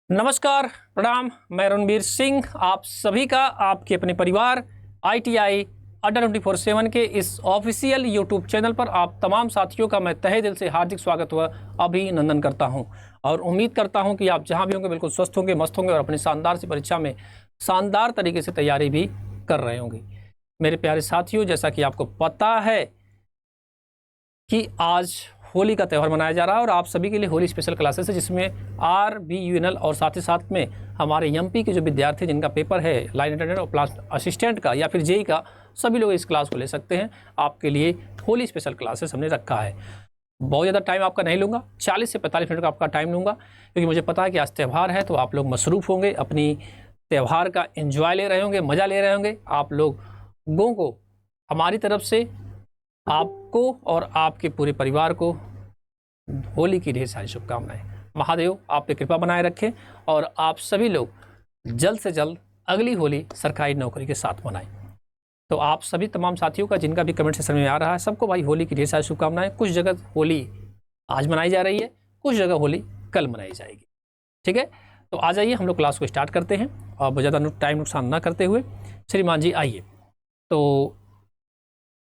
नमस्कार, प्रणाम। मैं रणबीर सिंह आप सभी का आपके अपने परिवार ITI अड्डा 24/7 के इस ऑफिशियल यूट्यूब चैनल पर आप तमाम साथियों का मैं तहे दिल से हार्दिक स्वागत व अभिनंदन करता हूं और उम्मीद करता हूं कि आप जहां भी होंगे बिल्कुल स्वस्थ होंगे, मस्त होंगे और अपनी शानदार सी परीक्षा में शानदार तरीके से तैयारी भी कर रहे होंगे। मेरे प्यारे साथियों, जैसा कि आपको पता है कि आज होली का त्यौहार मनाया जा रहा है और आप सभी के लिए होली स्पेशल क्लासेस है, जिसमें RBUNL और साथ ही साथ में हमारे MP के जो विद्यार्थी जिनका पेपर है लाइन अटेंडेंट और क्लास असिस्टेंट का या फिर JEE का, सभी लोग इस क्लास को ले सकते हैं। आपके लिए होली स्पेशल क्लासेस हमने रखा है। बहुत ज़्यादा टाइम आपका नहीं लूँगा, 40 से 45 मिनट का आपका टाइम लूँगा, क्योंकि मुझे पता है कि आज त्यौहार है तो आप लोग मसरूफ़ होंगे, अपनी त्यौहार का एंजॉय ले रहे होंगे, मज़ा ले रहे होंगे। आप लोगों को हमारी तरफ से आपको और आपके पूरे परिवार को होली की ढेर सारी शुभकामनाएं। महादेव आप पे कृपा बनाए रखें और आप सभी लोग जल्द से जल्द अगली होली सरकारी नौकरी के साथ मनाएं। तो आप सभी तमाम साथियों का जिनका भी कमेंट सेक्शन में आ रहा है, सबको भाई होली की ढेर सारी शुभकामनाएं। कुछ जगह होली आज मनाई जा रही है, कुछ जगह होली कल मनाई जाएगी। ठीक है, तो आ जाइए हम लोग क्लास को स्टार्ट करते हैं और ज़्यादा टाइम नुकसान ना करते हुए श्रीमान जी आइए। तो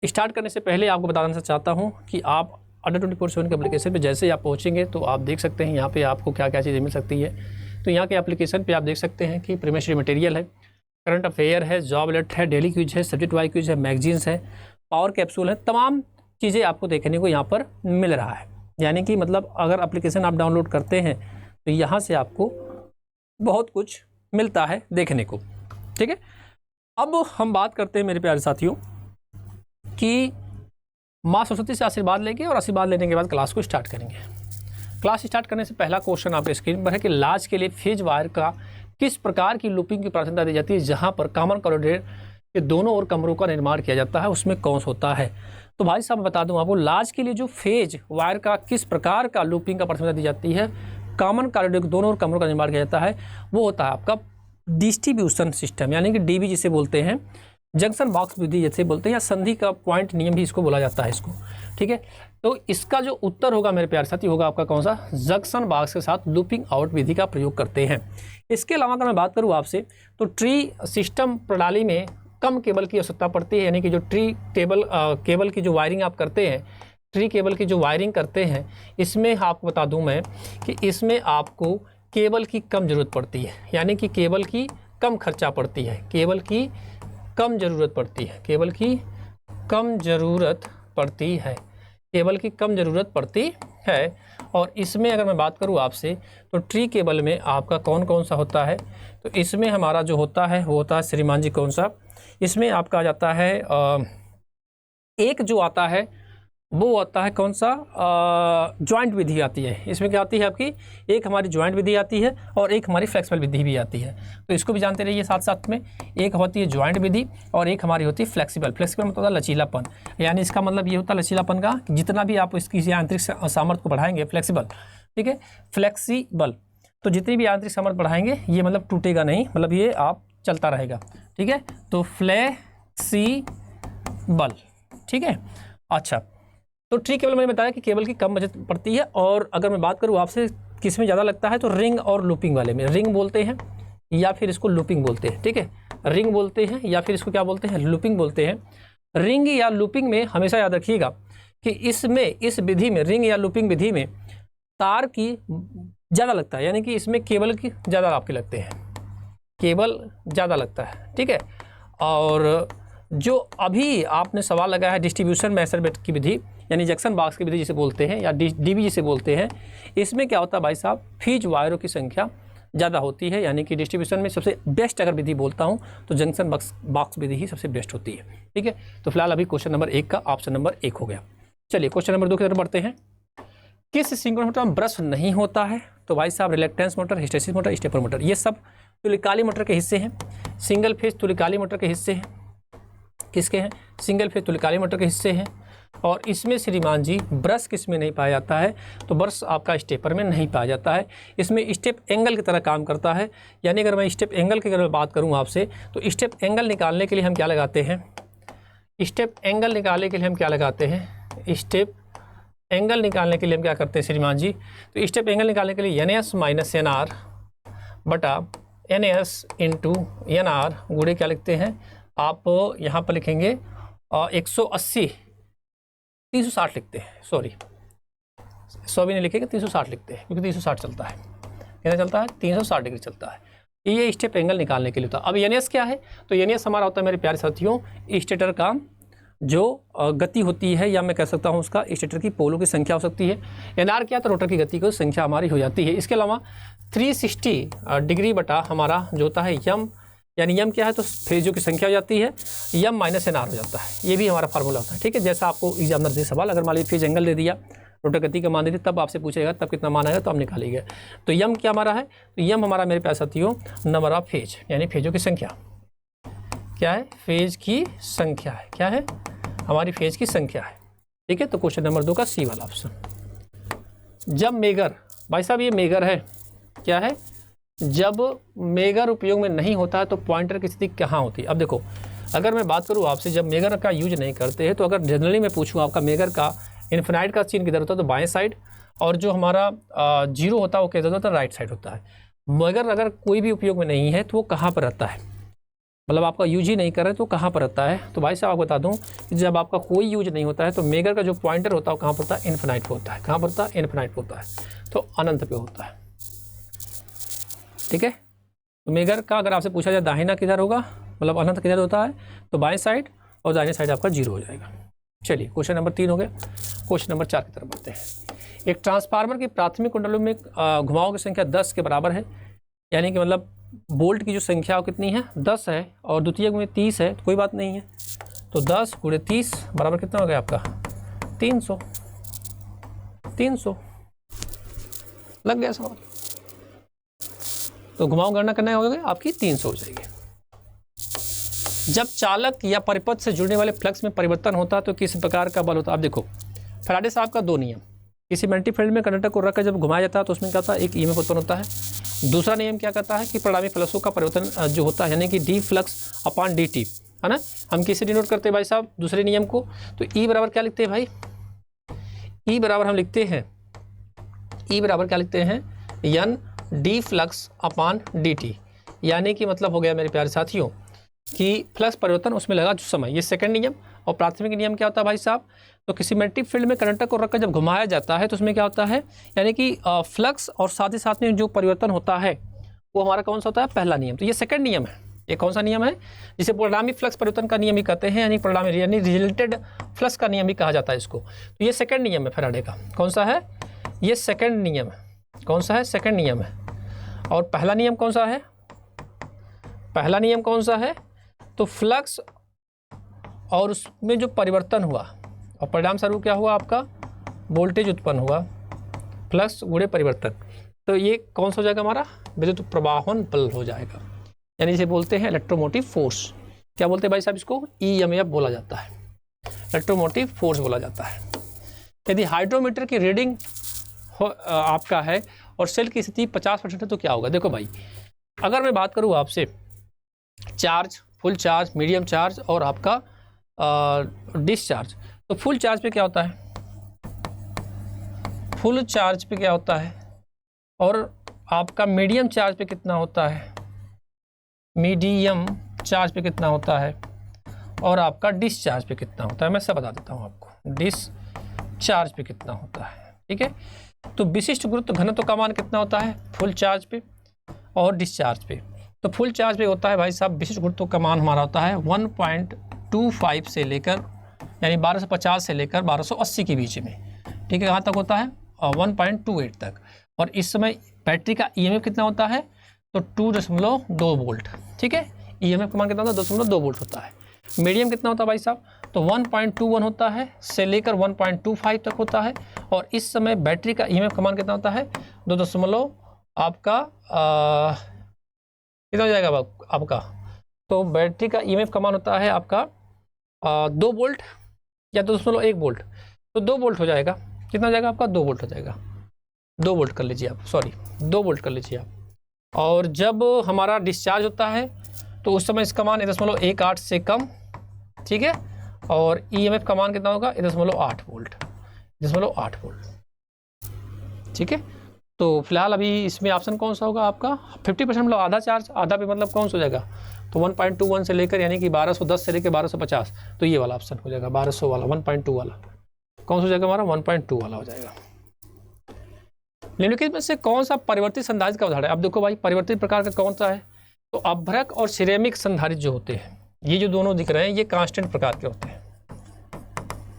स्टार्ट करने से पहले आपको बताना चाहता हूँ कि आप अड्डा 24/7 के एप्लीकेशन पे जैसे ही आप पहुँचेंगे तो आप देख सकते हैं यहाँ पे आपको क्या क्या चीज़ें मिल सकती है। तो यहाँ के एप्लीकेशन पे आप देख सकते हैं कि प्रीवियस मटेरियल है, करंट अफेयर है, जॉब अलर्ट है, डेली क्विज है, सब्जेक्ट वाइज क्विज है, मैगजीन्स है, पावर कैप्सूल है, तमाम चीज़ें आपको देखने को यहाँ पर मिल रहा है। यानी कि मतलब अगर एप्लीकेशन आप डाउनलोड करते हैं तो यहाँ से आपको बहुत कुछ मिलता है देखने को। ठीक है, अब हम बात करते हैं मेरे प्यारे साथियों कि माँ सरस्वती से आशीर्वाद लेंगे और आशीर्वाद लेने के बाद क्लास को स्टार्ट करेंगे। क्लास स्टार्ट करने से पहला क्वेश्चन आपके स्क्रीन पर है कि लाज के लिए फेज वायर का किस प्रकार की लूपिंग की प्राथमिकता दी जाती है, जहां पर कॉमन कॉरिडोर के दोनों ओर कमरों का निर्माण किया जाता है, उसमें कौन सा होता है। तो भाई साहब बता दूं आपको, लाज के लिए जो फेज वायर का किस प्रकार का लूपिंग का प्राथमिकता दी जाती है, कॉमन कॉरिडोर के दोनों ओर कमरों का निर्माण किया जाता है, वो होता है आपका डिस्ट्रीब्यूशन सिस्टम, यानी कि DB जिसे बोलते हैं, जंक्शन बॉक्स विधि जैसे बोलते हैं, या संधि का पॉइंट नियम भी इसको बोला जाता है इसको। ठीक है, तो इसका जो उत्तर होगा मेरे प्यारे साथी होगा आपका कौन सा, जंक्शन बॉक्स के साथ लूपिंग आउट विधि का प्रयोग करते हैं। इसके अलावा अगर मैं बात करूँ आपसे तो ट्री सिस्टम प्रणाली में कम केबल की आवश्यकता पड़ती है, यानी कि जो ट्री केबल की जो वायरिंग आप करते हैं, ट्री केबल की जो वायरिंग करते हैं, इसमें आपको बता दूँ मैं कि इसमें आपको केबल की कम ज़रूरत पड़ती है, यानी कि केबल की कम खर्चा पड़ती है, केबल की कम ज़रूरत पड़ती है, केबल की कम ज़रूरत पड़ती है, केबल की कम ज़रूरत पड़ती है। और इसमें अगर मैं बात करूँ आपसे तो ट्री केबल में आपका कौन कौन सा होता है, तो इसमें हमारा जो होता है वो होता है श्रीमान जी कौन सा, इसमें आपका आ जाता है एक जो आता है वो आता है कौन सा, जॉइंट विधि आती है। इसमें क्या आती है आपकी, एक हमारी जॉइंट विधि आती है और एक हमारी फ्लेक्सिबल विधि भी आती है। तो इसको भी जानते रहिए साथ साथ में, एक होती है जॉइंट विधि और एक हमारी होती है फ्लेक्सिबल। फ्लेक्सिबल मतलब होता है लचीलापन, यानी इसका मतलब ये होता है लचीलापन का जितना भी आप इसकी आंतरिक सामर्थ्य को बढ़ाएंगे, फ्लेक्सिबल। ठीक है, फ्लेक्सिबल तो जितनी भी आंतरिक सामर्थ्य बढ़ाएंगे ये मतलब टूटेगा नहीं, मतलब ये आप चलता रहेगा। ठीक है, तो फ्लेक्सिबल। ठीक है, अच्छा, तो ट्री केबल मैंने बताया कि केबल की कम बचत पड़ती है। और अगर मैं बात करूँ आपसे किस में ज़्यादा लगता है तो रिंग और लूपिंग वाले में, रिंग बोलते हैं या फिर इसको लूपिंग बोलते हैं। ठीक है, रिंग बोलते हैं या फिर इसको क्या बोलते हैं, लूपिंग बोलते हैं। रिंग या लूपिंग में हमेशा याद रखिएगा कि इसमें, इस विधि में, रिंग या लूपिंग विधि में तार की ज़्यादा लगता है, यानी कि इसमें केबल की ज़्यादा आपके लगते हैं, केबल ज़्यादा लगता है। ठीक है, और जो अभी आपने सवाल लगाया है डिस्ट्रीब्यूशन मेथड की विधि, यानी जंक्शन बॉक्स की विधि जिसे बोलते हैं या DB जिसे बोलते हैं, इसमें क्या होता है भाई साहब, फीज वायरों की संख्या ज़्यादा होती है, यानी कि डिस्ट्रीब्यूशन में सबसे बेस्ट अगर विधि बोलता हूँ तो जंक्शन बॉक्स विधि ही सबसे बेस्ट होती है। ठीक है, तो फिलहाल अभी क्वेश्चन नंबर 1 का ऑप्शन नंबर 1 हो गया। चलिए क्वेश्चन नंबर 2 की तरफ बढ़ते हैं। किस सिंक्रोनस मोटर में ब्रश नहीं होता है, तो भाई साहब reluctance motor, hysteresis motor, stepper motor, ये सब तुल्यकालिक मोटर के हिस्से हैं। सिंगल फेज तुल्यकालिक मोटर के हिस्से हैं, किसके हैं, सिंगल फेज तुल्यकालिक मोटर के हिस्से हैं। और इसमें श्रीमान जी ब्रश किस में नहीं पाया जाता है, तो ब्रश आपका स्टेपर में नहीं पाया जाता है। इसमें स्टेप एंगल की तरह काम करता है, यानी अगर मैं स्टेप एंगल की अगर बात करूं आपसे तो स्टेप एंगल निकालने के लिए हम क्या लगाते हैं, स्टेप एंगल निकालने के लिए हम क्या लगाते हैं, स्टेप एंगल निकालने के लिए हम क्या करते हैं श्रीमान जी, तो स्टेप एंगल निकालने के लिए NS - NR बटा NS इंटू NR गुणे क्या लिखते हैं आप यहाँ पर लिखेंगे 180 360 लिखते हैं, सॉरी 100 भी नहीं लिखेंगे, 360 लिखते हैं क्योंकि 360 चलता है। कितना चलता है? 360 डिग्री चलता है। ये स्टेप एंगल निकालने के लिए होता है। अब NS क्या है? तो NS हमारा होता है मेरे प्यारे साथियों स्टेटर का जो गति होती है, या मैं कह सकता हूँ उसका स्टेटर की पोलों की संख्या हो सकती है। NR क्या है? तो रोटर की गति की संख्या हमारी हो जाती है। इसके अलावा 360 डिग्री बटा हमारा जो होता है यम, यानी यम क्या है? तो फेजों की संख्या हो जाती है, यम माइनस NR हो जाता है। ये भी हमारा फार्मूला होता है, ठीक है। जैसा आपको एग्जामिनर से सवाल, अगर मान लीजिए फेज एंगल दे दिया, रोटर गति का मान दे दिया, तब आपसे पूछेगा तब कितना मान आएगा, तो हम निकालेंगे। तो यम क्या हमारा है? तो यम हमारा मेरे प्यारे साथियों नंबर ऑफ फेज, यानी फेजों की संख्या। क्या है? फेज की संख्या है। क्या है? हमारी फेज की संख्या है, ठीक है। तो क्वेश्चन नंबर 2 का सी वाला ऑप्शन। जब मेगर, भाई साहब ये मेगर है, क्या है? जब मेगर उपयोग में नहीं होता है तो पॉइंटर की स्थिति कहाँ होती है? अब देखो, अगर मैं बात करूँ आपसे, जब मेगर का यूज नहीं करते हैं, तो अगर जनरली मैं पूछूँ आपका मेगर का इन्फिनाइट का चिन्ह किधर होता है? तो बाएं साइड, और जो हमारा जीरो होता है वो किधर होता है? राइट साइड होता है। मगर अगर कोई भी उपयोग में नहीं है तो वो कहाँ पर रहता है? मतलब आपका यूज ही नहीं कर रहे तो कहाँ पर रहता है? तो भाई साहब आपको बता दूं कि जब आपका कोई यूज नहीं होता है तो मेगर का जो पॉइंटर होता है वो कहाँ पर होता है? इन्फिनाइट पे होता है। कहाँ पर होता है? इन्फिनाइट पे होता है, तो अनंत पे होता है, ठीक है। तो मेगर का अगर आपसे पूछा जाए दाहिना किधर होगा, मतलब अनंत किधर होता है, तो बाएं साइड, और दाहिने साइड आपका जीरो हो जाएगा। चलिए क्वेश्चन नंबर 3 हो गया। क्वेश्चन नंबर 4 की तरफ बढ़ते हैं। एक ट्रांसफार्मर की प्राथमिक कुंडलों में घुमावों की संख्या 10 के बराबर है, यानी कि मतलब बोल्ट की जो संख्या वो कितनी है? 10 है, और द्वितीयक में 30 है, तो कोई बात नहीं है। तो 10 गुणे 30 बराबर कितना हो गया आपका? 300। 300 लग गया सवाल। तो घुमाव गणना करना होगा आपकी 300 हो जाएगी। जब चालक या परिपथ से जुड़ने वाले फ्लक्स में परिवर्तन होता है तो किस प्रकार का बल होता है? आप देखो, फैराडे साहब का 2 नियम। किसी मैग्नेटिक फील्ड में कंडक्टर को रखकर जब घुमाया जाता है तो उसमें क्या होता है? एक EMF उत्पन्न होता है। दूसरा नियम क्या कहता है कि परिणामी फ्लक्सों का परिवर्तन जो होता है, यानी कि डी फ्लक्स अपॉन dt, है ना। हम किसे डिनोट करते हैं भाई साहब? दूसरे नियम को। तो E बराबर क्या लिखते हैं भाई? E बराबर हम लिखते हैं, E बराबर क्या लिखते हैं? n D flux upon dt, यानी कि मतलब हो गया मेरे प्यारे साथियों कि फ्लक्स परिवर्तन उसमें लगा जो समय। ये सेकंड नियम। और प्राथमिक नियम क्या होता है भाई साहब? तो किसी मैग्नेटिक फील्ड में कंडक्टर को रखकर जब घुमाया जाता है तो उसमें क्या होता है, यानी कि फ्लक्स और साथ ही साथ में जो परिवर्तन होता है वो हमारा कौन सा होता है? पहला नियम। तो ये सेकंड नियम है। ये कौन सा नियम है? जिसे परिणामी फ्लक्स परिवर्तन का नियम भी कहते हैं, यानी परिणामी यानी रिजल्टेड फ्लक्स का नियम भी कहा जाता है इसको। तो ये सेकंड नियम है फैराडे का। कौन सा है? ये सेकंड नियम है। कौन सा है? सेकंड नियम है। और पहला नियम कौन सा है? पहला नियम कौन सा है? तो फ्लक्स और उसमें जो परिवर्तन हुआ और परिणाम स्वरूप क्या हुआ? आपका वोल्टेज उत्पन्न हुआ, फ्लक्स गुणे परिवर्तन। तो ये कौन सा हो जाएगा हमारा? विद्युत प्रवाहन बल हो जाएगा, यानी इसे बोलते हैं इलेक्ट्रोमोटिव फोर्स। क्या बोलते हैं भाई साहब इसको? EMF बोला जाता है, इलेक्ट्रोमोटिव फोर्स बोला जाता है। यदि हाइड्रोमीटर की रीडिंग आपका है और सेल की स्थिति 50% है तो क्या होगा? देखो भाई, अगर मैं बात करूँ आपसे charge, full charge, medium charge और आपका डिस्चार्ज, तो फुल चार्ज पे क्या होता है? फुल चार्ज पे क्या होता है? और आपका मीडियम चार्ज पे कितना होता है? मीडियम चार्ज पे कितना होता है? और आपका डिस्चार्ज पे कितना होता है? मैं सब बता देता हूँ आपको। डिस्चार्ज पे कितना होता है, ठीक है। तो विशिष्ट गुरुत्व घनत्व का मान कितना होता है? फुल चार्ज पे और डिस्चार्ज पे। तो फुल चार्ज पे होता है भाई साहब, विशिष्ट गुरुत्व का मान हमारा होता है 1.25 से लेकर, यानी 1250 से लेकर 1280 के बीच में, ठीक है। कहाँ तक होता है? 1.28 तक। और इस समय बैटरी का EMF कितना होता है? तो 2.2 वोल्ट, ठीक है। EMF का मान कितना होता है? 2.2 वोल्ट होता है। मीडियम कितना होता है भाई साहब? तो 1.21 होता है से लेकर 1.25 तक होता है। और इस समय बैटरी का EMF का मान कितना होता है? 2 आपका कितना हो जाएगा आपका? तो बैटरी का EMF का मान होता है आपका 2 वोल्ट या 2.1 वोल्ट, तो 2 वोल्ट हो जाएगा। कितना हो जाएगा आपका? 2 वोल्ट हो जाएगा। 2 वोल्ट कर लीजिए आप, सॉरी 2 वोल्ट कर लीजिए आप। और जब हमारा डिस्चार्ज होता है तो उस समय इसका मान 1.18 से कम, ठीक है। और EMF का मान कितना होगा? 1.8 वोल्ट, 1.8 वोल्ट, ठीक है। तो फिलहाल अभी इसमें ऑप्शन कौन सा होगा आपका 50% मतलब आधा चार्ज, आधा पे मतलब कौन सा हो जाएगा, तो 1.21 से लेकर यानी कि 1210 से लेकर 1250, तो ये वाला ऑप्शन हो जाएगा 1200 वाला, 1.2 वाला कौन सा हो जाएगा हमारा 1.2 वाला हो जाएगा। निम्नलिखित में से कौन सा परिवर्तित संधारित्र का उदाहरण है। अब देखो भाई परिवर्तित प्रकार का कौन सा है, तो अभ्रक और सिरेमिक संधारित्र जो होते हैं, ये जो दोनों दिख रहे हैं ये कांस्टेंट प्रकार के होते हैं।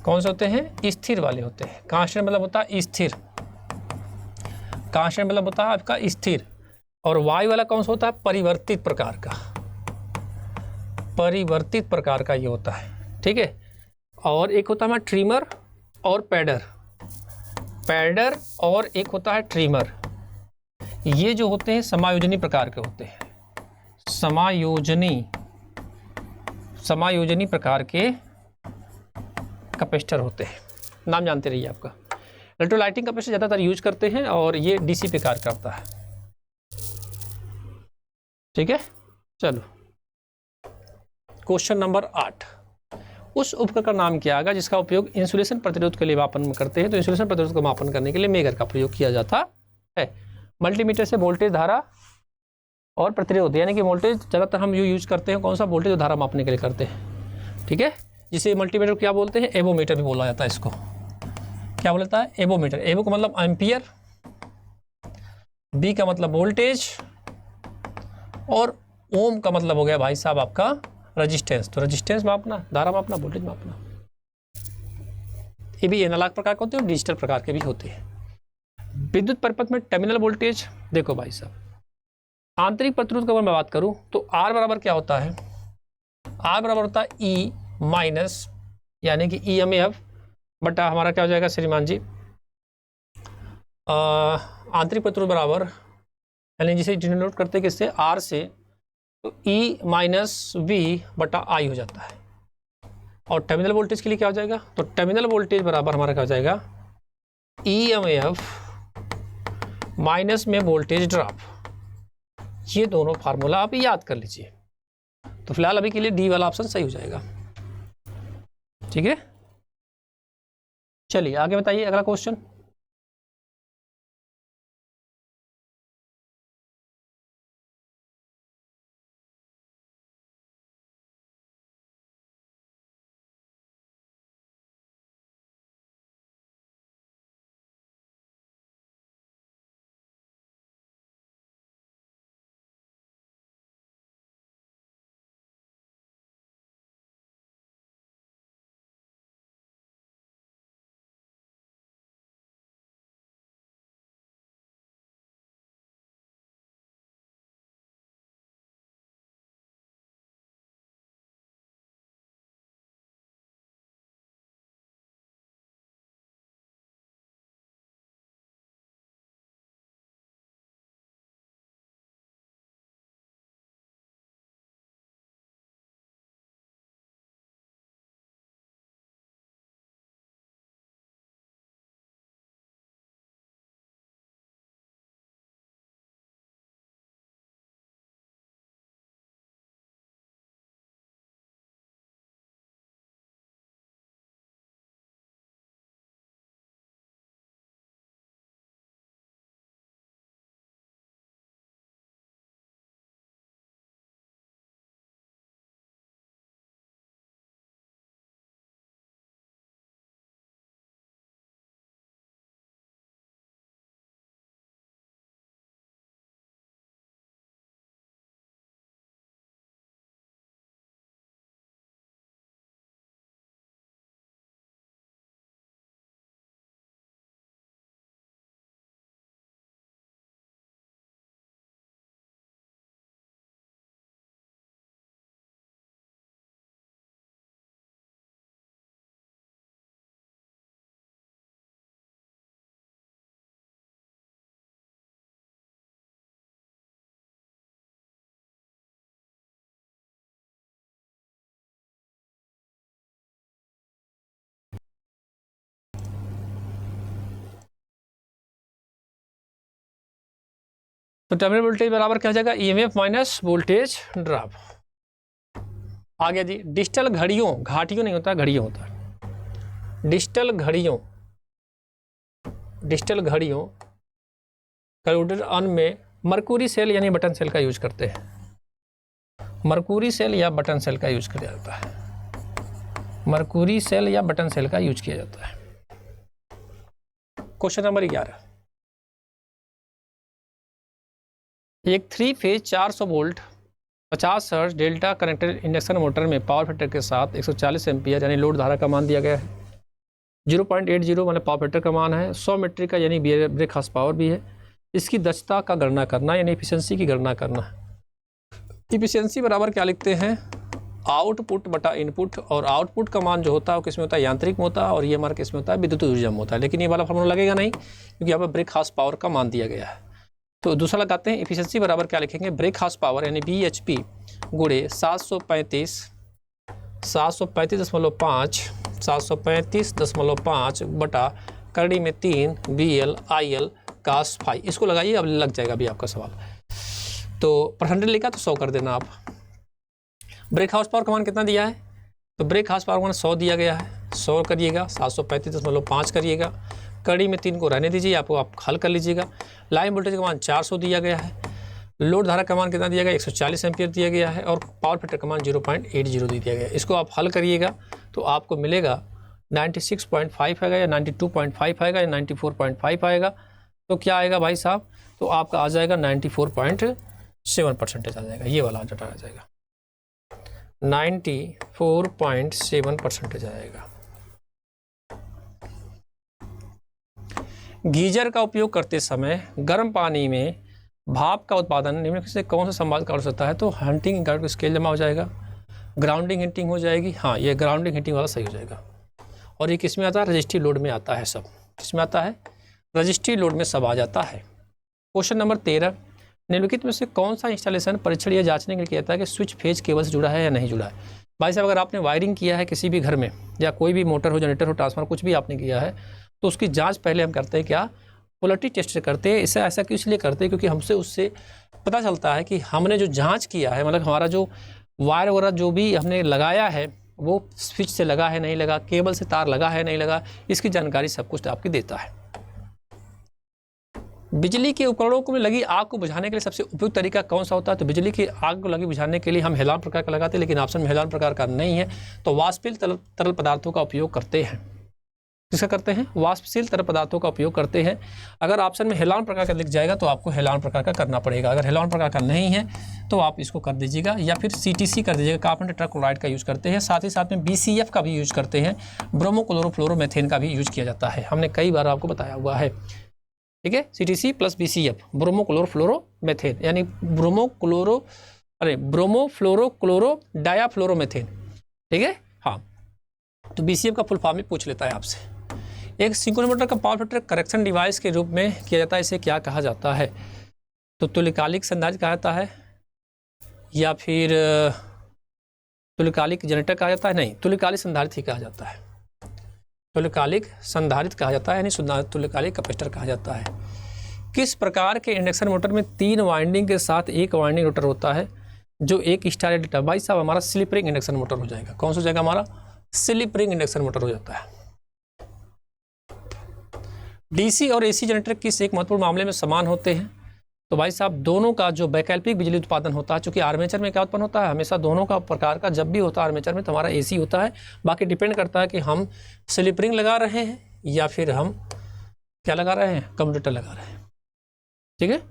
कौन से होते हैं, स्थिर वाले होते हैं। कांस्टेंट मतलब होता है स्थिर, कांस्टेंट मतलब होता है आपका स्थिर। और वायु वाला कौन सा होता है, परिवर्तित प्रकार का, परिवर्तित प्रकार का ये होता है, ठीक है। और एक होता है ट्रिमर और पैडर, पैडर और एक होता है ट्रिमर, ये जो होते हैं समायोजनी प्रकार के होते हैं, समायोजनी प्रकार के कैपेसिटर होते हैं, नाम जानते रहिए आपका। इलेक्ट्रोलाइटिंग कैपेसिटर ज़्यादातर यूज करते हैं और ये डीसी प्रकार का होता है, ठीक है। चलो क्वेश्चन नंबर 8, उस उपकरण का नाम क्या आएगा जिसका उपयोग इंसुलेशन प्रतिरोध के लिए मापन करते हैं। तो इंसुलेशन प्रतिरोध को मापन करने के लिए मेगर का प्रयोग किया जाता है। मल्टीमीटर से वोल्टेज, धारा और प्रतिरोध, यानी कि वोल्टेज ज़्यादातर हम यूज करते हैं कौन सा, वोल्टेज और धारा मापने के लिए करते हैं, ठीक है। जिसे मल्टीमीटर क्या बोलते हैं, एवोमीटर भी बोला जाता है इसको। क्या बोलता है, एवोमीटर। एवो का मतलब एम्पियर, बी का मतलब वोल्टेज, और ओम का मतलब हो गया भाई साहब आपका रेजिस्टेंस। तो रेजिस्टेंस मापना, धारा मापना, वोल्टेज मापना। ये भी एनालॉग प्रकार के होते हैं और डिजिटल प्रकार के भी होते हैं। विद्युत परिपथ में टर्मिनल वोल्टेज, देखो भाई साहब आंतरिक प्रतिरोध की अगर मैं बात करूं तो आर बराबर क्या होता है, आर बराबर होता है ई माइनस यानी कि EMF बटा हमारा क्या हो जाएगा श्रीमान जी, आंतरिक प्रतिरोध बराबर, यानी जिसे डिनोट करते हैं किससे, आर से, तो E माइनस V बटा I हो जाता है। और टर्मिनल वोल्टेज के लिए क्या हो जाएगा, तो टर्मिनल वोल्टेज बराबर हमारा क्या हो जाएगा, EMF माइनस में वोल्टेज ड्रॉप। ये दोनों फार्मूला आप याद कर लीजिए। तो फिलहाल अभी के लिए डी वाला ऑप्शन सही हो जाएगा, ठीक है। चलिए आगे बताइए अगला क्वेश्चन। तो टर्मिनल वोल्टेज बराबर क्या हो जाएगा, EMF माइनस वोल्टेज ड्रॉप। आ गया जी। डिजिटल घड़ियों, घाटियों नहीं होता, घड़ियों होता है। डिजिटल घड़ियों करोडेड अन में मरकुरी सेल यानी बटन सेल का यूज करते हैं, मरकुरी सेल या बटन सेल का यूज किया जाता है, मरकुरी सेल या बटन सेल का यूज किया जाता है। क्वेश्चन नंबर 11, एक 3 phase 400 volt 50 hertz delta connected induction motor में पावर फैक्टर के साथ 140 एम्पियर यानी लोड धारा का मान दिया गया है। 0.80 मतलब पावर फैक्टर का मान है। 100 मीट्रिक का यानी ब्रेक हार्स पावर भी है। इसकी दक्षता का गणना करना यानी एफिशिएंसी की गणना करना है। एफिशिएंसी बराबर क्या लिखते हैं, आउटपुट बटा इनपुट, और आउटपुट का मान जो होता है वो किसमें होता है, यांत्रिक में होता है, और ये हमारा किसमें होता है, विद्युत ऊर्जा में होता है। लेकिन ये वाला फॉर्मूला लगेगा नहीं क्योंकि यहाँ पर ब्रेक हार्स पावर का मान दिया गया है। तो दूसरा लगाते हैं, एफिशिएंसी बराबर क्या लिखेंगे, ब्रेक हार्स पावर यानी BHP गुणे 735.5 बटा करड़ी में 3 BL/IL cos phi। इसको लगाइए, अब लग जाएगा अभी आपका सवाल। तो परसेंटेज लिखा तो 100 कर देना आप। ब्रेक हाउस पावर का मान कितना दिया है, तो ब्रेक हाउस पावर का मान 100 दिया गया है, 100 करिएगा, 735.5 करिएगा, कड़ी में 3 को रहने दीजिए, आप हल कर लीजिएगा। लाइन वोल्टेज का मान 400 दिया गया है, लोड धारा का मान कितना दिया गया, 140 एम्पियर दिया गया है, और पावर फैक्टर का मान 0.80 दिया गया है। इसको आप हल करिएगा तो आपको मिलेगा 96.5 आएगा या 92.5 आएगा या 94.5 आएगा। तो क्या आएगा भाई साहब, तो आपका आ जाएगा 94.7% आ जाएगा, ये वाला डाटा आ जाएगा 94.7% आएगा। गीजर का उपयोग करते समय गर्म पानी में भाप का उत्पादन निम्न से कौन सा संवाद कर सकता है, तो हंटिंग का स्केल जमा हो जाएगा, ग्राउंडिंग हीटिंग हो जाएगी। हाँ, ये ग्राउंडिंग हीटिंग वाला सही हो जाएगा। और ये किस में आता है, रजिस्ट्री लोड में आता है सब। किस में आता है, रजिस्ट्री लोड में सब आ जाता है। क्वेश्चन नंबर 13, निम्नलिखित में से कौन सा इंस्टॉलेशन परीक्षण या जांचने के लिए कहता है कि स्विच फेज केबल से जुड़ा है या नहीं जुड़ा है। भाई साहब, अगर आपने वायरिंग किया है किसी भी घर में, या कोई भी मोटर हो, जनरेटर हो, ट्रांसफार्मर, कुछ भी आपने किया है, तो उसकी जांच पहले हम करते हैं क्या, क्वालिटी टेस्ट से करते हैं। इसे ऐसा क्यों इसलिए करते हैं क्योंकि हमसे उससे पता चलता है कि हमने जो जांच किया है, मतलब हमारा जो वायर वगैरह जो भी हमने लगाया है वो स्विच से लगा है नहीं लगा, केबल से तार लगा है नहीं लगा, इसकी जानकारी सब कुछ आपकी देता है। बिजली के उपकरणों को में लगी आग को बुझाने के लिए सबसे उपयुक्त तरीका कौन सा होता है, तो बिजली की आग को लगी बुझाने के लिए हम हेलान प्रकार का लगाते हैं, लेकिन ऑप्शन में हेलान प्रकार का नहीं है, तो वाष्पशील तरल पदार्थों का उपयोग करते हैं। किसका करते हैं, वाष्पशील तरल पदार्थों का उपयोग करते हैं। अगर ऑप्शन में हेलान प्रकार का लिख जाएगा तो आपको हेलान प्रकार का करना पड़ेगा। अगर हेलान प्रकार का नहीं है तो आप इसको कर दीजिएगा, या फिर CTC कर दीजिएगा, कार्बन टेट्राक्लोराइड का यूज करते हैं। साथ ही साथ में BCF का भी यूज करते हैं, ब्रोमो क्लोरोफ्लोरोमेथेन का भी यूज किया जाता है। हमने कई बार आपको बताया हुआ है, ठीक है। CTC प्लस BCF ब्रोमो क्लोरोफ्लोरोमेथेन यानी ब्रोमो फ्लोरो डायाफ्लोरोमेथेन, ठीक है। हाँ, तो BCF का फुल फॉर्म ही पूछ लेता है आपसे। एक सिंक्रोनोमीटर का पावर फैक्टर करेक्शन डिवाइस के रूप में किया जाता है, इसे क्या कहा जाता है, तो तुल्यकालिक संधारित्र कहा जाता है, या फिर तुल्यकालिक जनरेटर कहा जाता है, नहीं, तुल्यकालिक संधारित्र ही कहा जाता है, तुल्यकालिक संधारित्र कहा जाता है, यानी तुल्यकालिक कैपेसिटर कहा जाता है। किस प्रकार के इंडक्शन मोटर में 3 वाइंडिंग के साथ एक वाइंडिंग रोटर होता है जो एक स्टार डेटा, भाई साहब हमारा स्लिप रिंग इंडक्शन मोटर हो जाएगा। कौन सा हो जाएगा, हमारा स्लिप रिंग इंडक्शन मोटर हो जाता है। DC और AC जनरेटर किस एक महत्वपूर्ण मामले में समान होते हैं, तो भाई साहब दोनों का जो वैकल्पिक बिजली उत्पादन होता है, चूंकि आर्मेचर में क्या उत्पन्न होता है, हमेशा दोनों का प्रकार का जब भी होता है आर्मेचर में तो हमारा AC होता है। बाकी डिपेंड करता है कि हम स्लिप रिंग लगा रहे हैं या फिर हम क्या लगा रहे हैं, कम्यूटेटर लगा रहे हैं, ठीक है।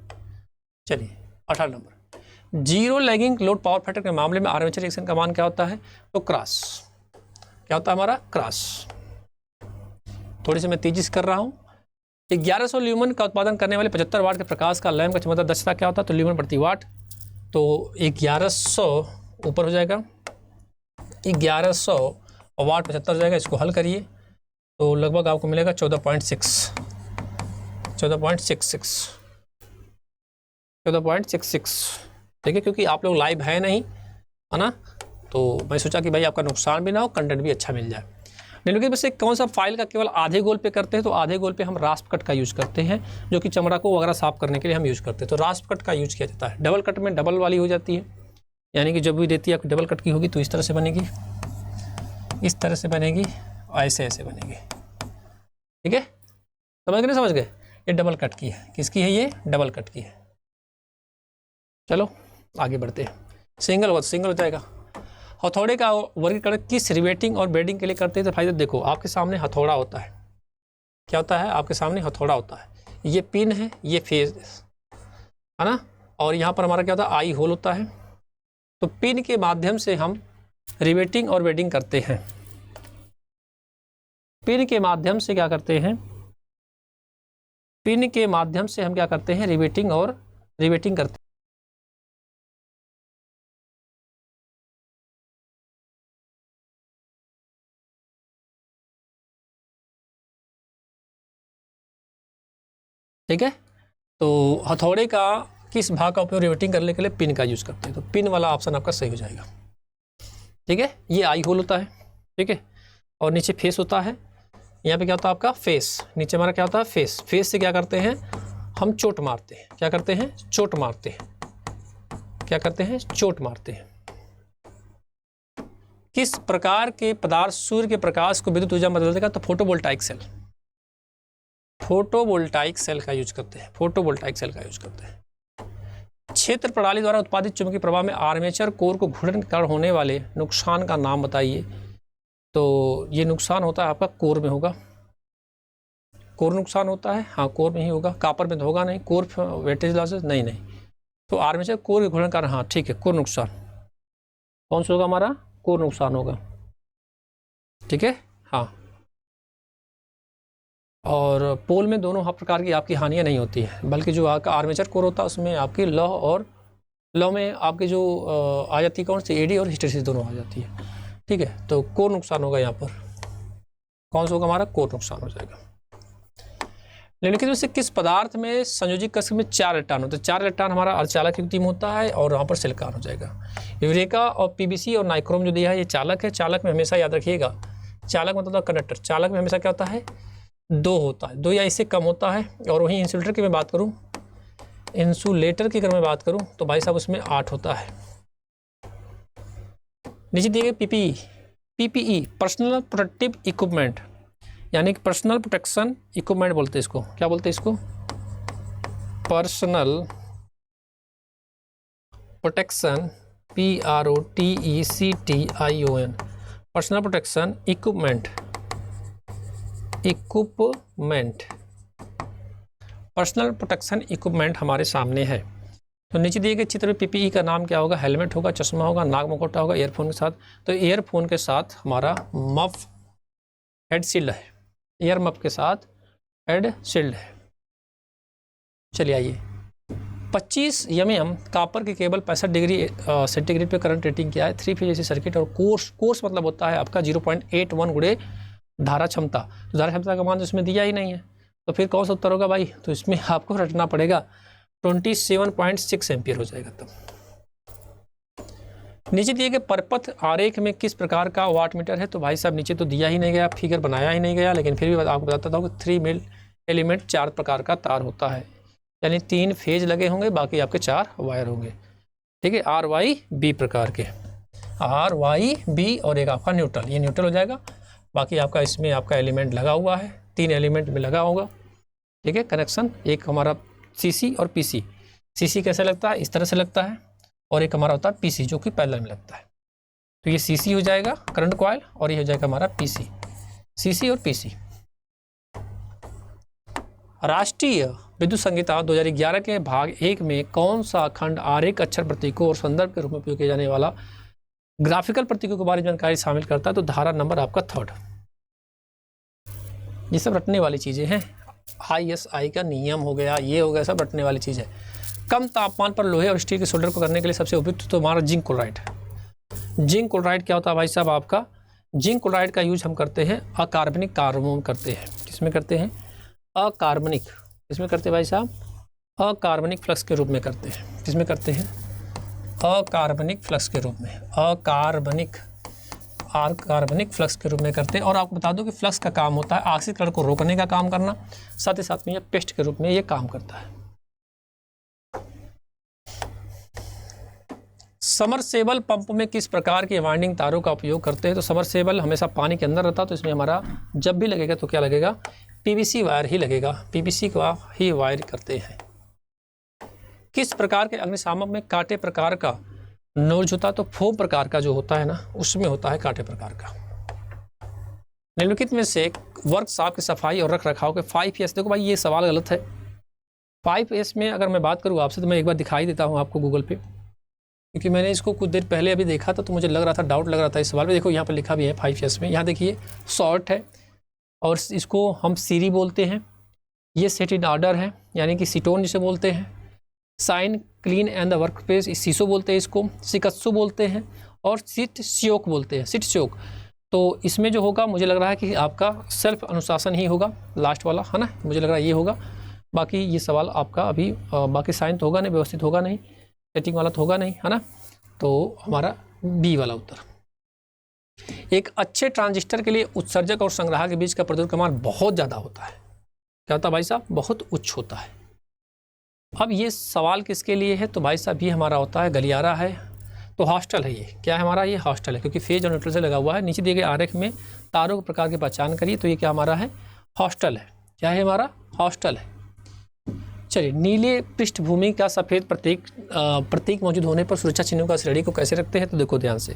चलिए 18 number, zero lagging load power factor के मामले में आर्मेचर रिएक्शन का मान क्या होता है, तो क्रॉस, क्या होता है हमारा क्रॉस। थोड़ी सी मैं तेजी से कर रहा हूँ। 1100 ल्यूमन का उत्पादन करने वाले 75 वाट के प्रकाश का लैंप का क्षमता दक्षता क्या होता है, तो ल्यूमन प्रति वाट, तो 1100 ऊपर हो जाएगा, 1100 वाट 75 हो जाएगा। इसको हल करिए तो लगभग आपको मिलेगा 14.66, 14.66, ठीक है। क्योंकि आप लोग लाइव है नहीं, है ना, तो मैं सोचा कि भाई आपका नुकसान भी ना हो, कंटेंट भी अच्छा मिल जाए। निम्नलिखित में से कौन सा फाइल का केवल आधे गोल पे करते हैं, तो आधे गोल पे हम रास्प कट का यूज करते हैं, जो कि चमड़ा को वगैरह साफ करने के लिए हम यूज करते हैं, तो रास्प कट का यूज किया जाता है। डबल कट में डबल वाली हो जाती है, यानी कि जब भी देती है आपको डबल कट की होगी तो इस तरह से बनेगी, इस तरह से बनेगी, ऐसे ऐसे बनेगी, ठीक है। समझ गए, नहीं समझ गए। ये डबल कट की है। किसकी है? ये डबल कट की है। चलो आगे बढ़ते हैं। सिंगल हो जाएगा। हथौड़े का वर्गीकरण किस रिवेटिंग और बेडिंग के लिए करते हैं? तो भाई देखो, आपके सामने हथौड़ा होता है। क्या होता है? आपके सामने हथौड़ा होता है। ये पिन है, ये फेस है ना, और यहाँ पर हमारा क्या होता है? आई होल होता है। तो पिन के माध्यम से हम रिवेटिंग और बेडिंग करते हैं। पिन के माध्यम से क्या करते हैं? पिन के माध्यम से हम क्या करते हैं? रिवेटिंग और रिवेटिंग करते हैं। ठीक है, तो हथौड़े का किस भाग का उपयोग रिवेटिंग करने के लिए पिन का यूज करते हैं? तो पिन वाला ऑप्शन आपका सही हो जाएगा। ठीक है, ये आई होल होता है। ठीक है, और नीचे फेस होता है। यहाँ पे क्या होता है? आपका फेस। नीचे हमारा क्या होता है? फेस। फेस से क्या करते हैं? हम चोट मारते हैं। क्या करते हैं? चोट मारते हैं। क्या करते हैं? चोट मारते हैं। किस प्रकार के पदार्थ सूर्य के प्रकाश को विद्युत ऊर्जा में बदल देगा? तो फोटोवोल्टाइक सेल। फोटोवोल्टाइक सेल का यूज करते हैं। फोटोवोल्टाइक सेल का यूज करते हैं। क्षेत्र प्रणाली द्वारा उत्पादित चुंबकीय प्रवाह में आर्मेचर कोर को घूर्णन के कारण होने वाले नुकसान का नाम बताइए। तो ये नुकसान होता है आपका कोर में होगा। कोर नुकसान होता है, हाँ कोर में ही होगा, कापर में तो होगा नहीं। कोर वेटेज लॉसेस नहीं। तो आर्मेचर कोर के घूर्णन के कारण, हाँ ठीक है, कोर नुकसान कौन सा होगा? हमारा कोर नुकसान होगा। ठीक है, हाँ। और पोल में दोनों प्रकार की आपकी हानियां नहीं होती है, बल्कि जो आपका आर्मेचर कोर होता है उसमें आपकी लौ और लौ में आपकी जो आ जाती है कौन सी? एडी और हिस्टेरिसिस दोनों आ जाती है। ठीक है, तो कोर नुकसान होगा। यहाँ पर कौन सा होगा? हमारा कोर नुकसान हो जाएगा। निम्नलिखित में से किस पदार्थ में संयोजित कक्ष में 4 इलेक्ट्रॉन होते हैं? 4 इलेक्ट्रॉन हमारा अर्धचालक युग्म होता है, और वहाँ पर सिलिकॉन हो जाएगा। यूरेका और पीबीसी और नाइक्रोम जो दिया है ये चालक है। चालक में हमेशा याद रखिएगा, चालक मतलब कंडक्टर। चालक में हमेशा क्या होता है? 2 होता है, 2 या इससे कम होता है। और वहीं इंसुलेटर की मैं बात करूँ, इंसुलेटर की अगर मैं बात करूँ तो भाई साहब उसमें 8 होता है। नीचे दिए गए PPE, PPE personal protective equipment, यानी कि पर्सनल प्रोटेक्शन इक्विपमेंट बोलते हैं इसको। क्या बोलते हैं इसको? Personal protection, PROTECTION, personal protection equipment. Personal protection equipment हमारे सामने है। तो नीचे दिए गए चित्र में पीपीई का नाम क्या होगा? हेलमेट होगा, चश्मा होगा, नाक मुखौटा होगा, ईयरफोन के साथ। तो ईयरफोन के साथ हमारा मफ हेड शील्ड है। ईयर मफ के साथ हेड शील्ड है। चलिए आइए, 25 mm कापर की केबल 65 डिग्री सेंटीग्रेड पे करंट रेटिंग क्या है? 3 फेज एसी सर्किट। और कोर्स मतलब होता है आपका 0.81 गुणे धारा क्षमता। तो धारा क्षमता का मान तो इसमें दिया ही नहीं है, तो फिर कौन सा उत्तर होगा भाई? तो इसमें आपको रटना पड़ेगा, 27.6 एम्पियर हो जाएगा तब। नीचे दिए गए परपथ आरेख में किस प्रकार का वाट मीटर है? तो भाई साहब नीचे तो दिया ही नहीं गया, फिगर बनाया ही नहीं गया, लेकिन फिर भी आपको बताता हूँ कि 3 मिल एलिमेंट 4 प्रकार का तार होता है, यानी 3 फेज लगे होंगे, बाकी आपके 4 वायर होंगे। ठीक है, RYB प्रकार के, RYB, और एक आपका न्यूट्रल, ये न्यूट्रल हो जाएगा। बाकी आपका इसमें आपका एलिमेंट लगा हुआ है, 3 एलिमेंट में लगा होगा। ठीक है, कनेक्शन एक हमारा CC और PC। CC कैसे लगता है? इस तरह से लगता है, और एक हमारा होता है PC जो कि पैरेलल में लगता है। तो ये CC हो जाएगा करंट कॉइल, और ये हो जाएगा हमारा PC, CC और PC। राष्ट्रीय विद्युत संहिता 2011 के भाग 1 में कौन सा खंड आरेख, अक्षर प्रतीकों और संदर्भ के रूप में उपयोग किए जाने वाला ग्राफिकल प्रतीकों के बारे में जानकारी शामिल करता है? तो धारा नंबर आपका 3rd। ये सब रटने वाली चीजें हैं। ISI का नियम हो गया, ये हो गया, सब रटने वाली चीज है। कम तापमान पर लोहे और स्टील के सोल्डर को करने के लिए सबसे उपयुक्त तो हमारा जिंक क्लोराइड। जिंक क्लोराइड क्या होता है भाई साहब? आपका जिंक क्लोराइड का यूज हम करते हैं अकार्बनिक कार्बन करते हैं। किसमें करते हैं? अकार्बनिक। किसमें करते हैं भाई साहब? अकार्बनिक फ्लक्स के रूप में करते हैं। किसमें करते हैं? अकार्बनिक फ्लक्स के रूप में, अकार्बनिक फ्लक्स के रूप में करते हैं। और आपको बता दूं कि फ्लक्स का काम होता है ऑक्सीकरण को रोकने का काम करना, साथ ही साथ में यह पेस्ट के रूप में ये काम करता है। समरसेबल पंप में किस प्रकार के वाइंडिंग तारों का उपयोग करते हैं? तो समरसेबल हमेशा पानी के अंदर रहता है, तो इसमें हमारा जब भी लगेगा तो क्या लगेगा, पीवीसी वायर ही लगेगा, पीवीसी का ही वायर करते हैं। किस प्रकार के अग्निशामक में कांटे प्रकार का नोज होता है? तो फोम प्रकार का जो होता है ना, उसमें होता है कांटे प्रकार का। निम्नलिखित में से वर्कशॉप की सफाई और रख रखाव के 5S, देखो भाई ये सवाल गलत है। 5S में अगर मैं बात करूँ आपसे तो मैं एक बार दिखाई देता हूँ आपको गूगल पे, क्योंकि मैंने इसको कुछ देर पहले अभी देखा था तो मुझे लग रहा था, डाउट लग रहा था इस सवाल में। देखो यहाँ पर लिखा भी है 5S में, यहाँ देखिए शॉर्ट है और इसको हम सीरी बोलते हैं। ये सेट इन ऑर्डर है, यानी कि सीटोन जिसे बोलते हैं। Shine clean and the workplace, seiso बोलते हैं इसको, सिकत्सो बोलते हैं, और सिट श्योक बोलते हैं, सिट श्योक। तो इसमें जो होगा मुझे लग रहा है कि आपका सेल्फ अनुशासन ही होगा, लास्ट वाला है ना, मुझे लग रहा है ये होगा। बाकी ये सवाल आपका अभी बाकी साइन तो होगा नहीं, व्यवस्थित होगा नहीं, सेटिंग वाला तो होगा नहीं, है ना, तो हमारा बी वाला उत्तर। एक अच्छे ट्रांजिस्टर के लिए उत्सर्जक और संग्राहक के बीच का प्रदूषण मान बहुत ज़्यादा होता है। क्या होता है भाई साहब? बहुत उच्च होता है। अब ये सवाल किसके लिए है? तो भाई साहब ये हमारा होता है गलियारा है, तो हॉस्टल है। ये क्या है हमारा? ये हॉस्टल है, क्योंकि फेज और न्यूट्रल से लगा हुआ है। नीचे दिए गए आरेख में तारों के प्रकार की पहचान करिए, तो ये क्या हमारा है? हॉस्टल है। क्या है हमारा? हॉस्टल है। चलिए, नीले पृष्ठभूमि का सफ़ेद प्रतीक मौजूद होने पर सुरक्षा चिन्हों का श्रेणी को कैसे रखते हैं? तो देखो ध्यान से,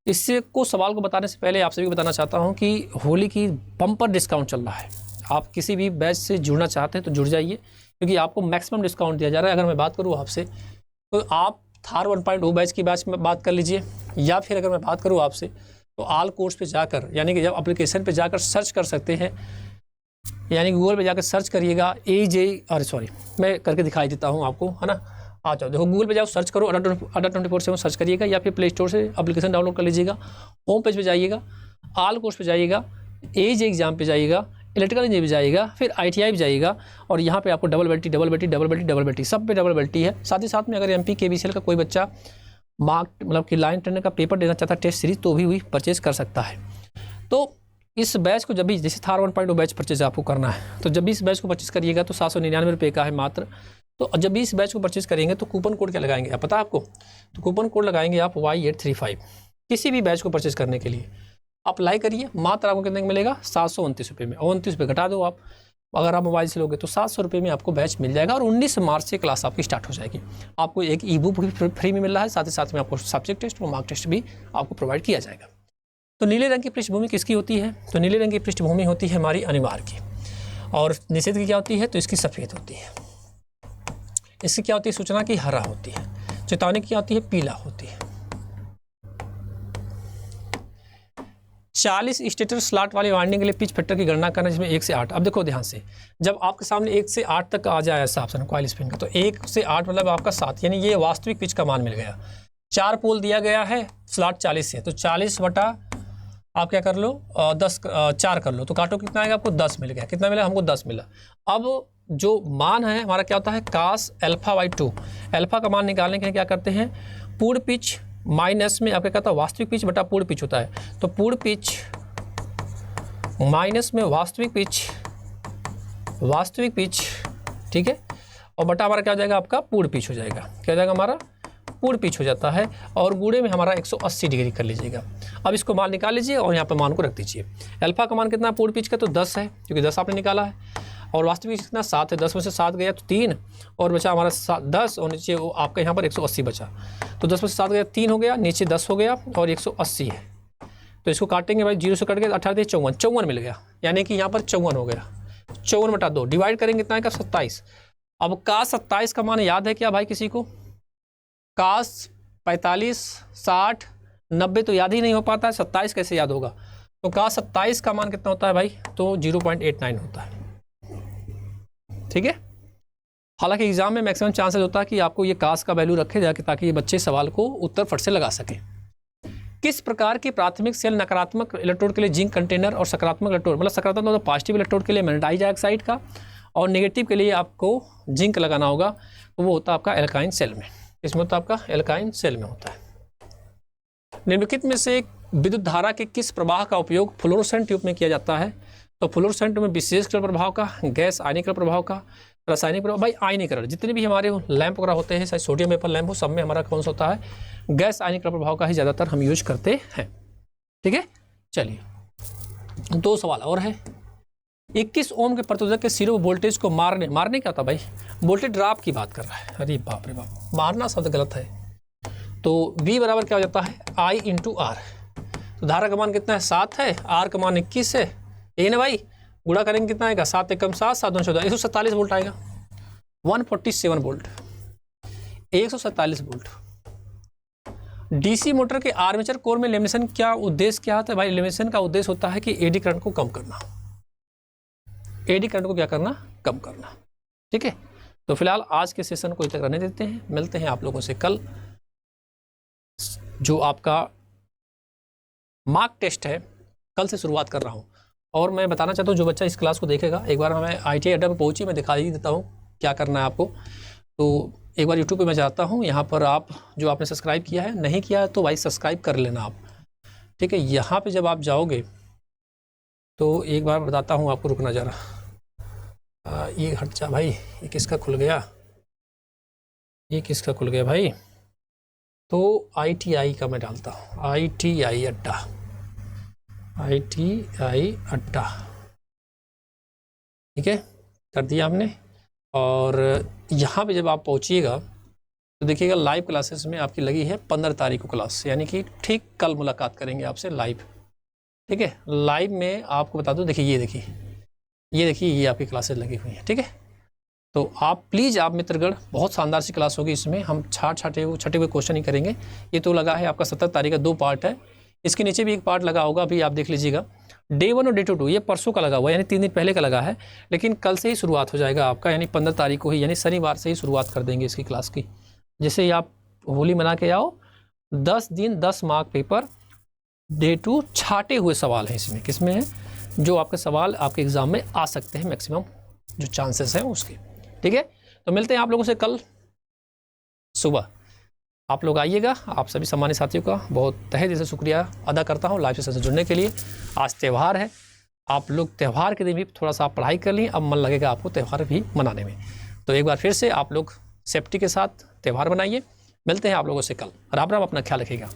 इससे को सवाल को बताने से पहले आप सभी को बताना चाहता हूँ कि होली की बम्पर डिस्काउंट चल रहा है। आप किसी भी बैच से जुड़ना चाहते हैं तो जुड़ जाइए, क्योंकि आपको मैक्सिमम डिस्काउंट दिया जा रहा है। अगर मैं बात करूँ आपसे तो आप थार 1.0 बैच की बैच में बात कर लीजिए, या फिर अगर मैं बात करूँ आपसे तो आल कोर्स पे जाकर, यानी कि जब एप्लीकेशन पे जाकर सर्च कर सकते हैं, यानी गूगल पे जाकर सर्च करिएगा मैं करके दिखाई देता हूँ आपको, है ना। आ जाओ, देखो गूगल पे जाओ, सर्च करो, अड्डा 24/7 सर्च करिएगा, या फिर प्ले स्टोर से एप्लीकेशन डाउनलोड कर लीजिएगा। होम पेज पे जाइएगा, आल कोर्स पे जाइएगा, एजे एग्जाम पे जाइएगा, इलेक्ट्रिकल इंजीनियर भी जाइएगा, फिर ITI भी जाइएगा, और यहाँ पे आपको डबल बेल्टी सब पे डबल बेल्टी है। साथ ही साथ में अगर MP KVCL का कोई बच्चा मार्क मतलब कि लाइन ट्रेनर का पेपर देना चाहता है, टेस्ट सीरीज, तो भी परचेज कर सकता है। तो इस बैच को जब भी, जैसे थार 1.0 बैच परचेज आपको करना है, तो जब भी इस बैच को परचेज करिएगा तो 799 रुपये का है मात्र। तो जब भी इस बैच को परचेज करेंगे तो कूपन कोड क्या लगाएंगे आप, पता है आपको? तो कूपन कोड लगाएंगे आप Y835 किसी भी बैच को परचेज करने के लिए। अप्लाई करिए, मात्र आपको कितने का मिलेगा? 729 रुपये में। 29 रुपये घटा दो आप, अगर आप मोबाइल से लोगे तो 700 रुपये में आपको बैच मिल जाएगा, और 19 मार्च से क्लास आपकी स्टार्ट हो जाएगी। आपको एक ई-बुक भी फ्री में मिल रहा है, साथ ही साथ में आपको सब्जेक्ट टेस्ट और मार्क टेस्ट भी आपको प्रोवाइड किया जाएगा। तो नीले रंग की पृष्ठभूमि किसकी होती है? तो नीले रंग की पृष्ठभूमि होती है हमारी अनिवार्य की, और निषेध की क्या होती है? तो इसकी सफ़ेद होती है। इसकी क्या होती है? सूचना की हरा होती है। चेतावनी की क्या होती है? पीला होती है। 40 स्टेटर स्लॉट वाले वाइंडिंग के लिए पिच फैक्टर की गणना करना, जिसमें 1 से 8। अब देखो ध्यान से, जब आपके सामने 1 से 8 तक आ जाए ऐसा ऑप्शन कॉइल स्पिन का, तो 1 से 8 मतलब आपका 7, यानी ये वास्तविक पिच का मान मिल गया। 4 पोल दिया गया है, स्लॉट 40 है, तो 40 बटा आप क्या कर लो 4 कर लो, तो काटो कितना आएगा आपको? 10 मिल गया। कितना मिला हमको? 10 मिला। अब जो मान है हमारा क्या होता है? cos α/2। अल्फा का मान निकालने के लिए क्या करते हैं? पूर्ण पिच माइनस में आपका कहता है वास्तविक पिच बटा पूर्ण पिच होता है, तो पूर्ण पिच माइनस में वास्तविक पिच, ठीक है, और बटा हमारा क्या हो जाएगा? आपका पूर्ण पिच हो जाएगा। क्या हो जाएगा? हमारा पूर्ण पिच हो जाता है, और गुणे में हमारा 180 डिग्री कर लीजिएगा। अब इसको मान निकाल लीजिए और यहाँ पर मान को रख दीजिए। अल्फा का मान कितना पूर्ण पिच का? तो 10 है, क्योंकि 10 आपने निकाला है, और वास्तविक कितना? 7 है। 10 में से 7 गया तो 3, और बचा हमारा 10, और नीचे वो आपका यहाँ पर 180 बचा, तो 10 में से 7 गया 3 हो गया, नीचे 10 हो गया, और 180 है। तो इसको काटेंगे भाई, 0 से कट गया 18 54 मिल गया, यानी कि यहाँ पर 54 हो गया। 54 बटा 2 डिवाइड करेंगे कितना का? 27। अब cos 27 का मान याद है क्या भाई किसी को? cos 45 60 90 तो याद ही नहीं हो पाता है, 27 कैसे याद होगा? तो cos 27 का मान कितना होता है भाई? तो 0.89 होता है, ठीक है। हालांकि एग्जाम में मैक्सिमम चांसेस होता है कि आपको ये cos का वैल्यू रखे जाके, ताकि ये बच्चे सवाल को उत्तर फट से लगा सकें। किस प्रकार की प्राथमिक सेल नकारात्मक इलेक्ट्रोड के लिए जिंक कंटेनर, और सकारात्मक इलेक्ट्रोड मतलब सकारात्मक मतलब पॉजिटिव इलेक्ट्रोड के लिए मैग्नेटाइज ऑक्साइड का, और नेगेटिव के लिए आपको जिंक लगाना होगा, तो वो होता है आपका एल्काइन सेल में। इसमें होता है आपका एल्काइन सेल में होता है। निम्नलिखित में से विद्युत धारा के किस प्रवाह का उपयोग फ्लोरोसेंट ट्यूब में किया जाता है? तो फ्लोरोसेंट में विशेष कण प्रभाव का, गैस आयनीकरण प्रभाव का, रासायनिक प्रभाव भाई आयनीकरण, जितने भी हमारे लैंप वगैरह होते हैं, चाहे सोडियम वेपर लैंप हो, सब में हमारा कौन सा होता है, गैस आयनीकरण प्रभाव का ही ज़्यादातर हम यूज करते हैं। ठीक है, चलिए 2 सवाल और है। 21 ओम के प्रतिरोधक के सिरों वोल्टेज को मारने क्या था भाई, वोल्टेज ड्रॉप की बात कर रहा है। अरे बाप रे बाप, मारना शब्द गलत है। तो V बराबर क्या हो जाता है, I इंटू आर। तो धारा का मान कितना है, 7 है, R का मान 21 है, यही ना भाई, गुणा करेंगे कितना आएगा, 7 एकम 7, 7 दूनी 14, 147 वोल्ट आएगा, 147 वोल्ट, 147 वोल्ट। डीसी मोटर के आर्मेचर कोर में लेमिनेशन क्या उद्देश्य क्या होता है भाई, लेमिनेशन का उद्देश्य होता है कि एडी करंट को कम करना, एडी करंट को क्या करना, कम करना। ठीक है, तो फिलहाल आज के सेशन को इतना रहने देते हैं, मिलते हैं आप लोगों से कल। जो आपका मार्क टेस्ट है कल से शुरुआत कर रहा हूँ, और मैं बताना चाहता हूँ जो बच्चा इस क्लास को देखेगा, एक बार हमें ITI अड्डा पे पहुँची, मैं दिखा ही देता हूँ क्या करना है आपको। तो एक बार YouTube पे मैं जाता हूँ, यहाँ पर आप जो आपने सब्सक्राइब किया है, नहीं किया है तो भाई सब्सक्राइब कर लेना आप। ठीक है, यहाँ पे जब आप जाओगे तो एक बार बताता हूँ आपको, रुकना जरा, ये हट जा भाई, ये किसका खुल गया, ये किसका खुल गया भाई, तो ITI का मैं डालता हूँ, ITI अड्डा, ITI अड्डा। ठीक है, कर दिया हमने। और यहाँ पे जब आप पहुँचिएगा तो देखिएगा लाइव क्लासेस में आपकी लगी है 15 तारीख को क्लास, यानी कि ठीक कल मुलाकात करेंगे आपसे लाइव। ठीक है, लाइव में आपको बता दूँ, देखिए ये देखिए, ये देखिए, ये आपकी क्लासेस लगी हुई हैं। ठीक है, तो आप प्लीज़, आप मित्रगण, बहुत शानदार सी क्लास होगी, इसमें हम छठे हुए क्वेश्चन ही करेंगे। ये तो लगा है आपका 17 तारीख का, 2 पार्ट है, इसके नीचे भी एक पार्ट लगा होगा, अभी आप देख लीजिएगा। Day 1 और Day 2 ये परसों का लगा हुआ है, यानी 3 दिन पहले का लगा है, लेकिन कल से ही शुरुआत हो जाएगा आपका, यानी 15 तारीख को ही, यानी शनिवार से ही शुरुआत कर देंगे इसकी क्लास की। जैसे ही आप होली मना के आओ, 10 दिन 10 मार्क पेपर, Day 2 छाटे हुए सवाल हैं इसमें, किसमें है, जो आपके सवाल आपके एग्जाम में आ सकते हैं, मैक्सिमम जो चांसेस हैं उसके। ठीक है, तो मिलते हैं आप लोगों से कल सुबह, आप लोग आइएगा। आप सभी सम्मानित साथियों का बहुत तहे दिल से शुक्रिया अदा करता हूँ लाइव सेशन से जुड़ने के लिए। आज त्यौहार है, आप लोग त्यौहार के दिन भी थोड़ा सा आप पढ़ाई कर लें, अब मन लगेगा आपको त्यौहार भी मनाने में। तो एक बार फिर से आप लोग सेफ्टी के साथ त्यौहार मनाइए। मिलते हैं आप लोगों से कल। राम राम, अपना ख्याल रखिएगा।